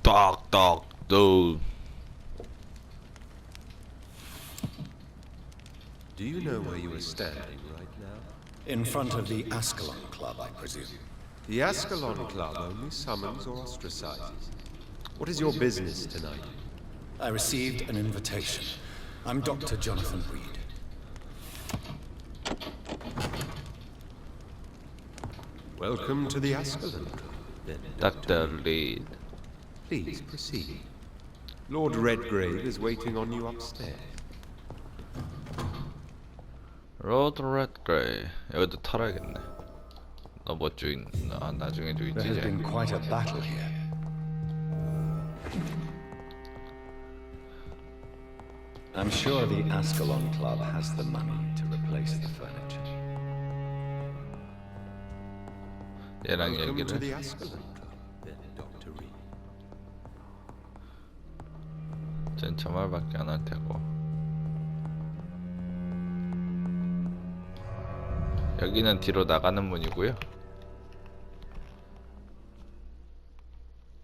딱딱도. Do you know where you are standing right now? In front of the Ascalon Club, I presume. The Ascalon Club only summons or ostracizes. What is your business tonight? I received an invitation. I'm Dr. Jonathan Reed. Welcome to the Ascalon Club, then, Dr. Reed. Please proceed. Lord Redgrave is waiting on you upstairs. 로드 레드그레이. 여기도 털어야겠네. 너 뭐 주인? 나중에 There 주인지 has 이제. been quite a battle here. I'm sure the Ascalon Club has the money to replace the furniture. 얘랑 Welcome to 얘기를. the Ascalon Club, then, Dr. Reed. 전 저 말밖에 안 할 테고. 여기는 뒤로 나가는 문이고요.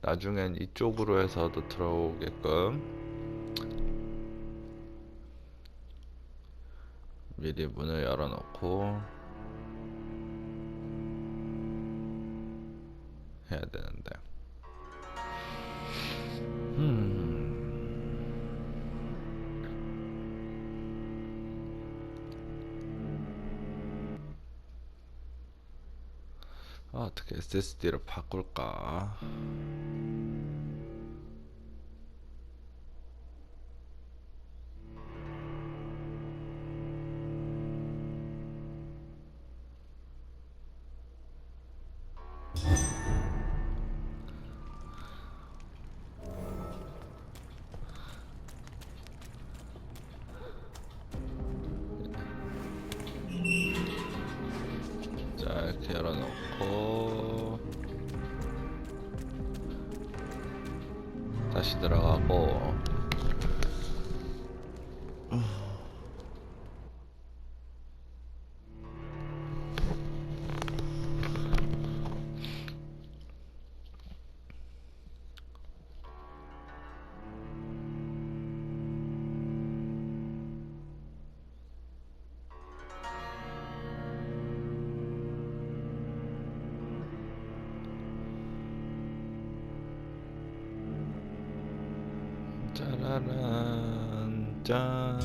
나중엔 이쪽으로 해서도 들어오게끔 미리 문을 열어놓고 해야 되는데. 어떻게 SSD로 바꿀까? 자, 이렇게 열어놓고 다시 들어가고. 짜라란 짠.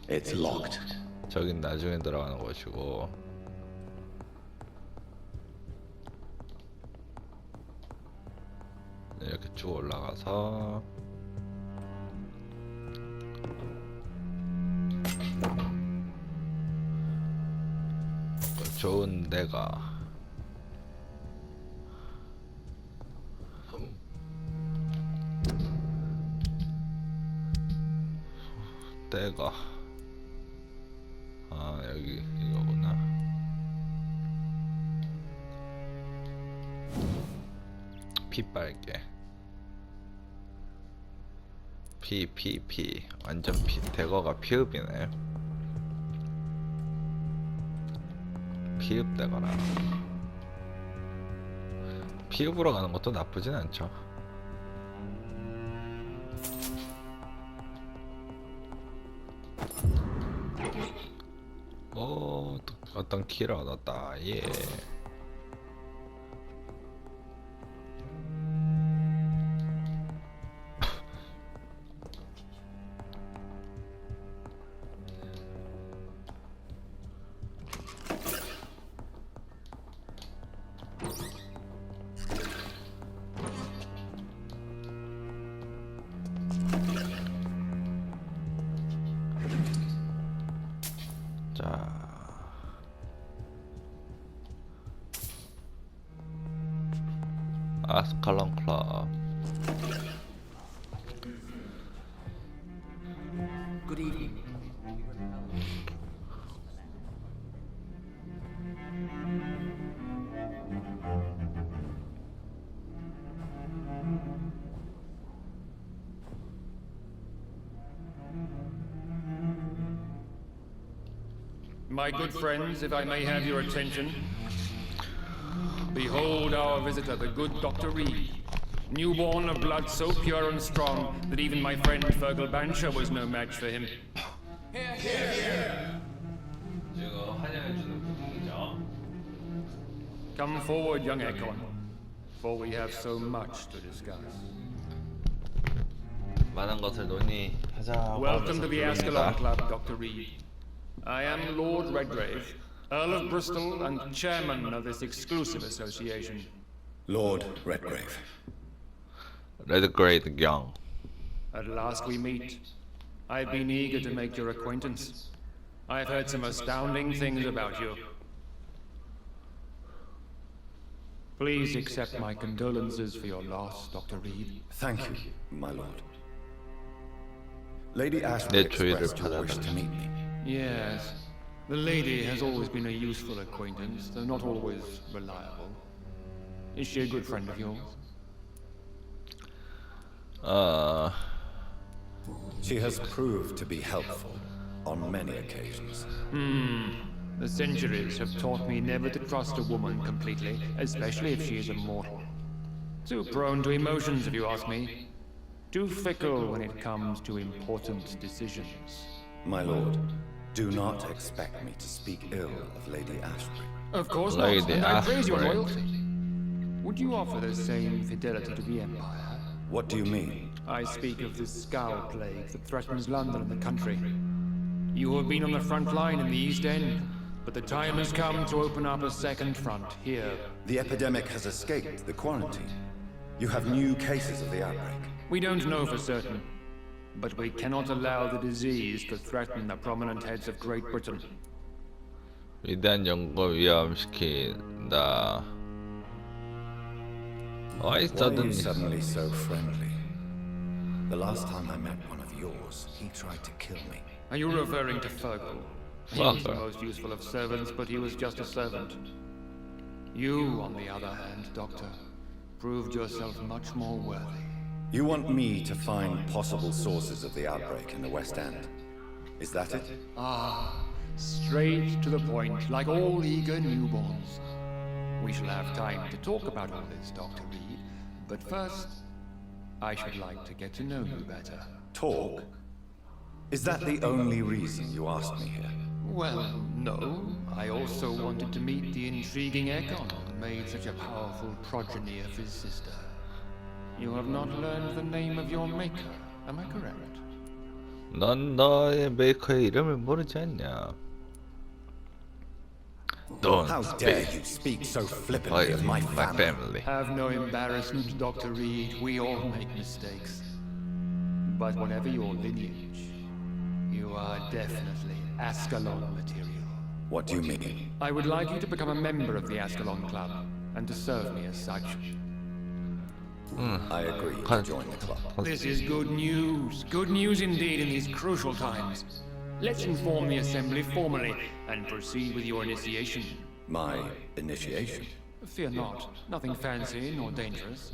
It's locked. 저긴 나중에 들어가는 것이고. 이렇게 쭉 올라가서 좋은 데가 여기 이거구나. 피 빨개. 피 완전 피. 대거가 피읍이네. 피읍 대거라. 피읍으로 가는 것도 나쁘진 않죠. 오, 어떤 키를 얻었다. 예. 자, 아스칼론 클럽. Good evening. My good friends, if I may have your attention. Behold our visitor, the good Dr. Reed. Newborn of blood so pure and strong that even my friend Fergal Bancher was no match for him. 이거 환영해주는 부분이죠. Come forward, young Ekon, for we have so much to discuss. 많은 것을 논의하자고 Welcome to the Ascalon 부릅니다. Club, Dr. Reed. I am Lord Redgrave, Earl of Bristol and chairman of this exclusive association. Lord Redgrave. 레드그레이드 경. At last we meet. I've been eager to make your acquaintance. I've heard some astounding things about you. Please accept my condolences for your loss, Dr. Reed. Thank you, my lord. Lady Ashby 내 조의를 expressed your wish to 받아달라. meet me. Yes. The lady has always been a useful acquaintance, though not always reliable. Is she a good friend of yours? She has proved to be helpful on many occasions. The centuries have taught me never to trust a woman completely, especially if she is a mortal. Too prone to emotions, if you ask me. Too fickle when it comes to important decisions. My lord, do not expect me to speak ill of Lady Ashby. Of course Lady not, and I praise your Ashbury. loyalty. Would you offer the same fidelity to the Empire? What do you mean? I speak of this scowl plague that threatens London and the country. You have been on the front line in the East End, but the time has come to open up a second front here. The epidemic has escaped the quarantine. You have new cases of the outbreak. We don't know for certain, but we cannot allow the disease to threaten the prominent heads of Great Britain. 위대한 연구 위험시킨다. Why Why are you suddenly? suddenly so friendly? The last time I met one of yours, he tried to kill me. Are you referring to Fergal? He was the Fergal. most useful of servants, but he was just a servant. You, on the other hand, Doctor, proved yourself much more worthy. You want me to find possible sources of the outbreak in the West End? Is that it? Straight to the point, like all eager newborns. We shall have time to talk about all this, Dr. Reed, but first, I should like to get to know you better. Talk? Is that the only reason you asked me here? Well, no. I also wanted to meet the intriguing Ekon who made such a powerful progeny of his sister. You have not learned the name of your maker, am I correct? 넌 너의 메이커의 이름을 모르지 않냐? Don't How dare you speak so flippantly of my my family? family. Have no embarrassment, Dr. Reed. We all make mistakes. But whatever your lineage, you are definitely Ascalon material. What do you mean? I would like you to become a member of the Ascalon Club, and to serve me as such. I agree to join the club. This is good news. Good news indeed in these crucial times. Let's inform the Assembly formally, and proceed with your initiation. My initiation? Fear not. Nothing fancy nor dangerous.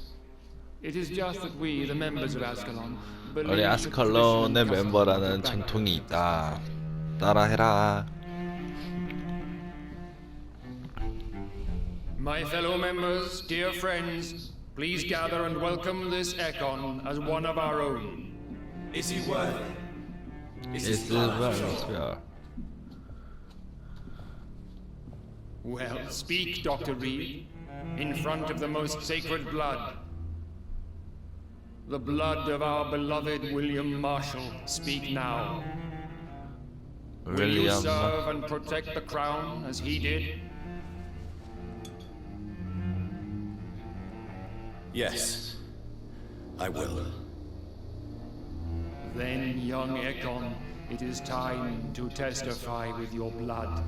It is just that we, the members of Ascalon, believe 우리 that 아스칼론의 tradition and custom 멤버라는 go back. 전통이 있다. 따라해라. My fellow members, dear friends, please gather and welcome this Ekon as one of our own. Is he worthy? Is well. Well, speak, Dr. Reed, in front of the most sacred blood. The blood of our beloved William Marshall. Speak now. Will you 윌리엄 serve and protect the crown as he did? Yes, I will. Then, young Ekon, it is time to testify with your blood.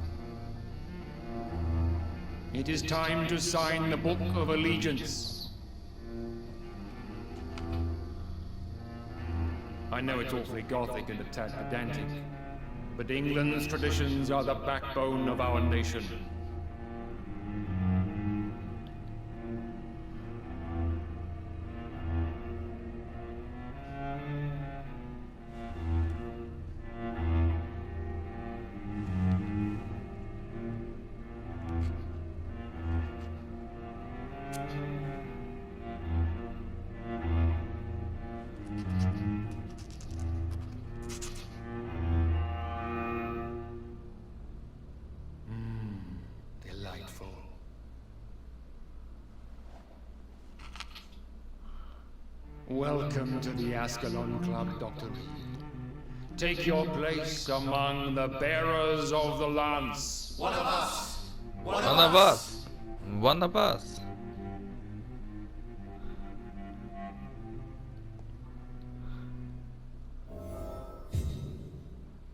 It is time to sign the Book of Allegiance. I know it's awfully gothic and a tad pedantic, but England's traditions are the backbone of our nation. Welcome to the Ascalon Club, Dr. Reed. Take your place among the bearers of the lance. One of us. One of us.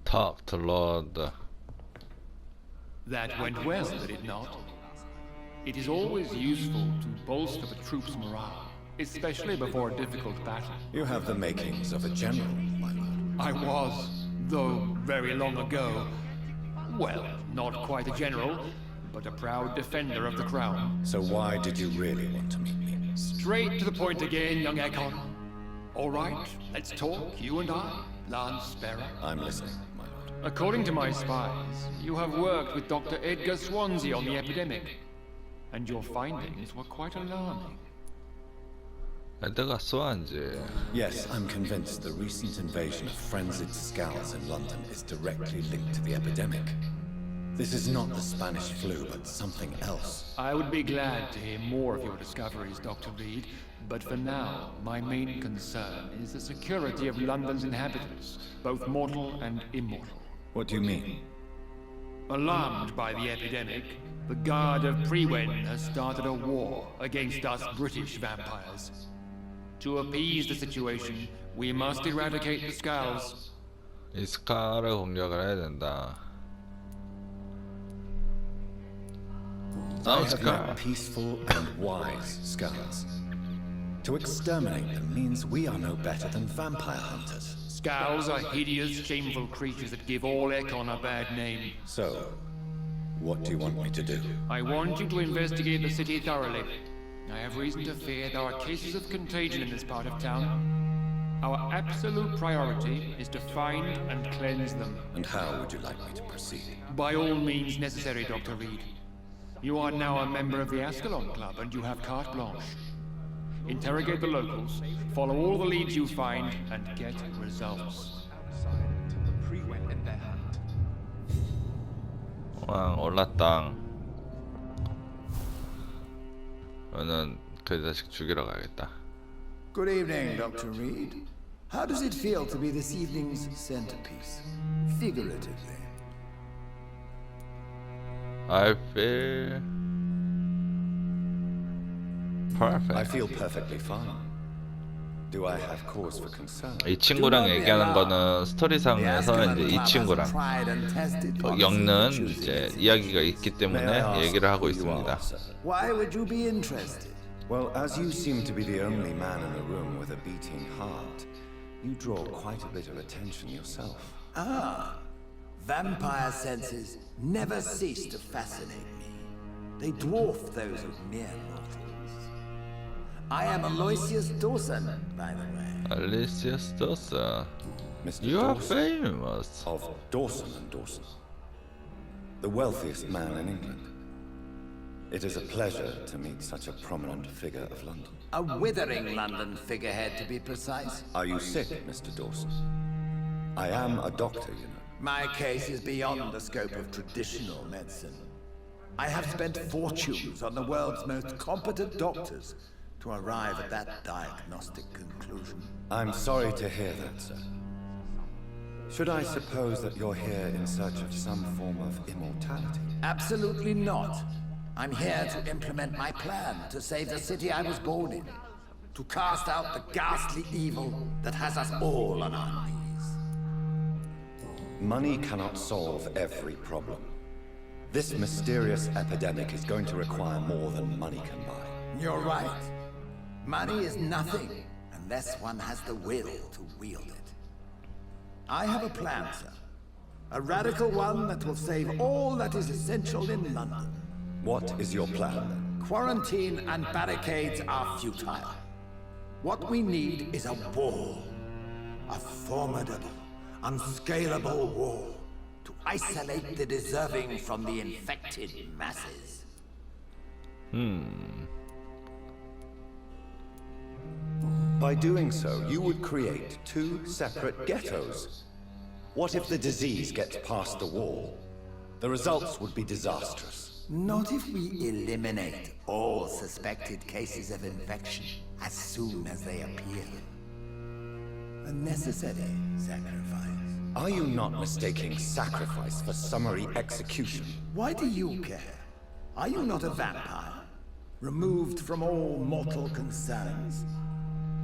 Talk to Lord. That went well, did it not? It is always useful to bolster the troops' morale, especially before a difficult battle. You have the makings of a general, my lord. I was, though very long ago. Well, not quite a general, but a proud defender of the crown. So why did you really want to meet me? Straight to the point again, young Ekon. All right, let's talk, you and I, Lance Bearer. I'm listening, my lord. According to my spies, you have worked with Dr. Edgar Swansea on the epidemic, and your findings were quite alarming. 애드가 스완지. Yes, I'm convinced the recent invasion of frenzied skulls in London is directly linked to the epidemic. This is not the Spanish flu, but something else. I would be glad to hear more of your discoveries, Dr. Reed, but for now, my main concern is the security of London's inhabitants, both mortal and immortal. What do you mean? Alarmed by the epidemic, the Guard of Prewen has started a war against us British vampires. To appease the situation, we must eradicate the skulls. 이 스카를 공격을 해야 된다. I have met peaceful and wise skulls. To exterminate them means we are no better than vampire hunters. Skulls are hideous, shameful creatures that give all Ekon a bad name. So, what do you want me to do? I want you to investigate the city thoroughly. I have reason to fear there are cases of contagion in this part of town. Our absolute priority is to find and cleanse them. And how would you like me to proceed? By all means necessary, Dr. Reed. You are now a member of the Ascalon Club and you have carte blanche. Interrogate the locals, follow all the leads you find, and get results. 왕 올랐당. 저는 그 자식 죽이러 가야겠다. Good evening, Dr. Reed. How does it feel to be this evening's centerpiece? Figuratively. I feel perfect. I feel perfectly fine. Do I have cause for concern? 이 친구랑 얘기하는 거는 스토리상에서 이제 이 친구랑 엮는 이제 이야기가 있기 때문에 얘기를 하고 있습니다. Why would you be interested? Well, as you seem to be the only man in the room with a beating heart, you draw quite a bit of attention yourself. Ah, vampire senses never cease to fascinate me. They dwarf those of mere mortals. I am Aloysius Dawson, by the way. Aloysius Dawson. Mr. You are Dawson famous. of Dawson and Dawson, the wealthiest man in England. It is a pleasure to meet such a prominent figure of London. A withering London figurehead, to be precise. Are you sick, Mr. Dawson? I am a doctor, you know. My case is beyond the scope of traditional medicine. I have spent fortunes on the world's most competent doctors to arrive at that diagnostic conclusion. I'm sorry to hear that, sir. Should I suppose that you're here in search of some form of immortality? Absolutely not. I'm here to implement my plan to save the city I was born in. To cast out the ghastly evil that has us all on our knees. Money cannot solve every problem. This mysterious epidemic is going to require more than money can buy. You're right. Money is nothing unless one has the will to wield it. I have a plan, sir. A radical one that will save all that is essential in London. What is your plan, then? Quarantine and barricades are futile. What we need is a wall. A formidable, unscalable wall to isolate the deserving from the infected masses. By doing so, you would create two separate ghettos. What if the disease gets past the wall? The results would be disastrous. Not if we eliminate all suspected cases of infection as soon as they appear. A necessary sacrifice. Are you not mistaking sacrifice for summary execution? Why do you care? Are you not a vampire? Removed from all mortal concerns?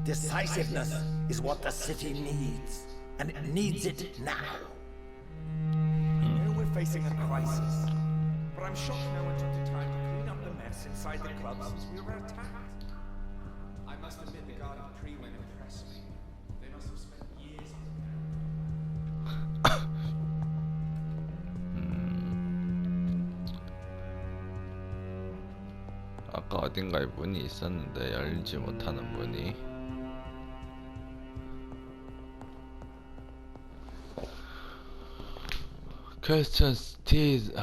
Decisiveness is what the city needs, and it needs it now. I know we're facing a crisis, but I'm shocked no one took the time to clean up the mess inside the club since we were attacked. I must admit the Garden Tree went impressed me. They must have spent years on 아까 어딘가에 문이 있었는데 열지 못하는 문이. 퀘스천 스티즈.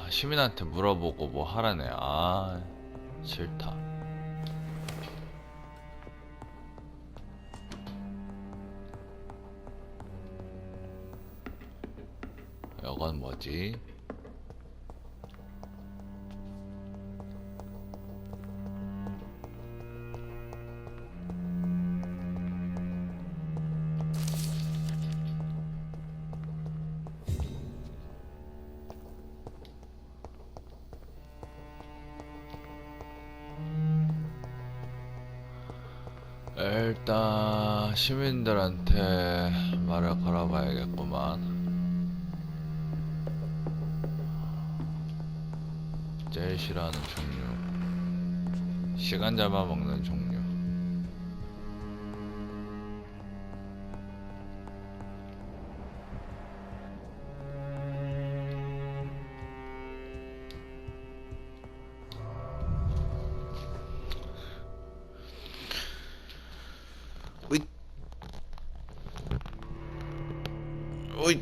시민한테 물어보고 뭐 하라네. 싫다. 이건 뭐지? 일단 시민들한테 말을 걸어봐야겠구만. 제일 싫어하는 종류. 시간 잡아먹는 종류. 오잇. 오잇.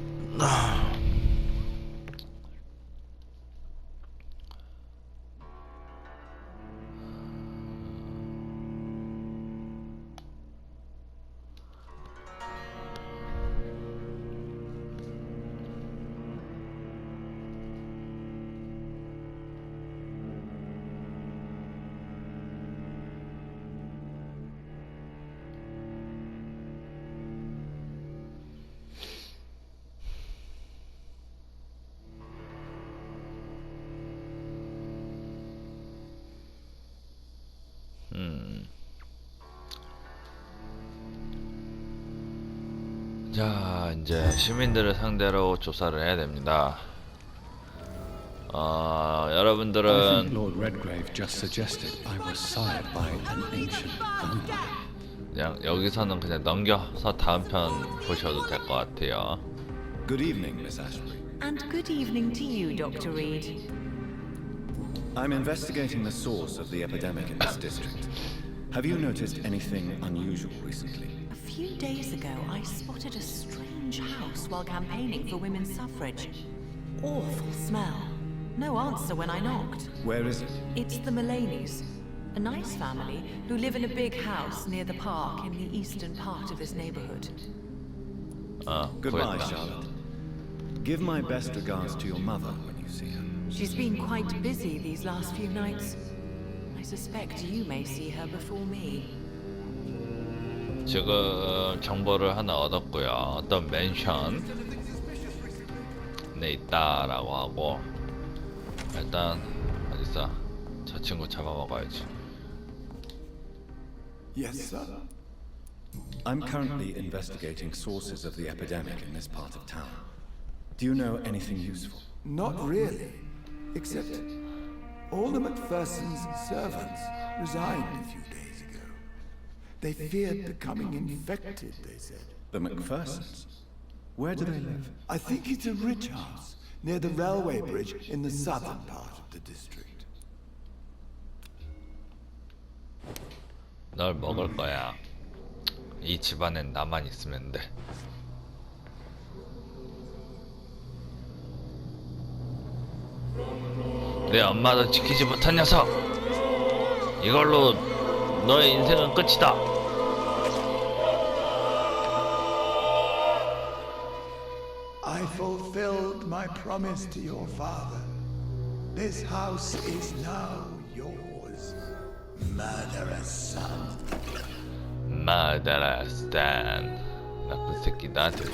자, 이제 시민들을 상대로 조사를 해야 됩니다. 여러분들은 Lord Redgrave just suggested I was sired by an ancient vampire. 그냥 여기서는 그냥 넘겨서 다음 편 보셔도 될 것 같아요. Good evening, Miss Ashbury. And good evening to you, Dr. Reed. I'm investigating the source of the epidemic in this district. Have you noticed anything unusual recently? A few days ago, I spotted a strange house while campaigning for women's suffrage. Awful smell. No answer when I knocked. Where is it? It's the Mullaneys, a nice family who live in a big house near the park in the eastern part of this neighborhood. Goodbye, 구했다. Charlotte. Give my best regards to your mother when you see her. She's been quite busy these last few nights. I suspect you may see her before me. 지금 정보를 하나 얻었고요. 어떤 맨션에 있다라고 하고, 일단 어딨어? 저 친구 잡아먹어야지. Yes, sir. I'm currently investigating sources of the epidemic in this part of town. Do you know anything useful? Not really. Except all the MacPherson's servants resigned a few days ago. They feared becoming infected, they said. The MacPhersons? Where do they live? I think it's a rich house near the railway bridge in the southern part of the district. 널 먹을 거야. 이 집안엔 나만 있으면 돼. 내 엄마도 지키지 못한 녀석! 이걸로 너의 인생은 끝이다! I fulfilled my promise to your father. This house is now yours, murderous son. Murderous Dan. 나쁜 새끼 나한테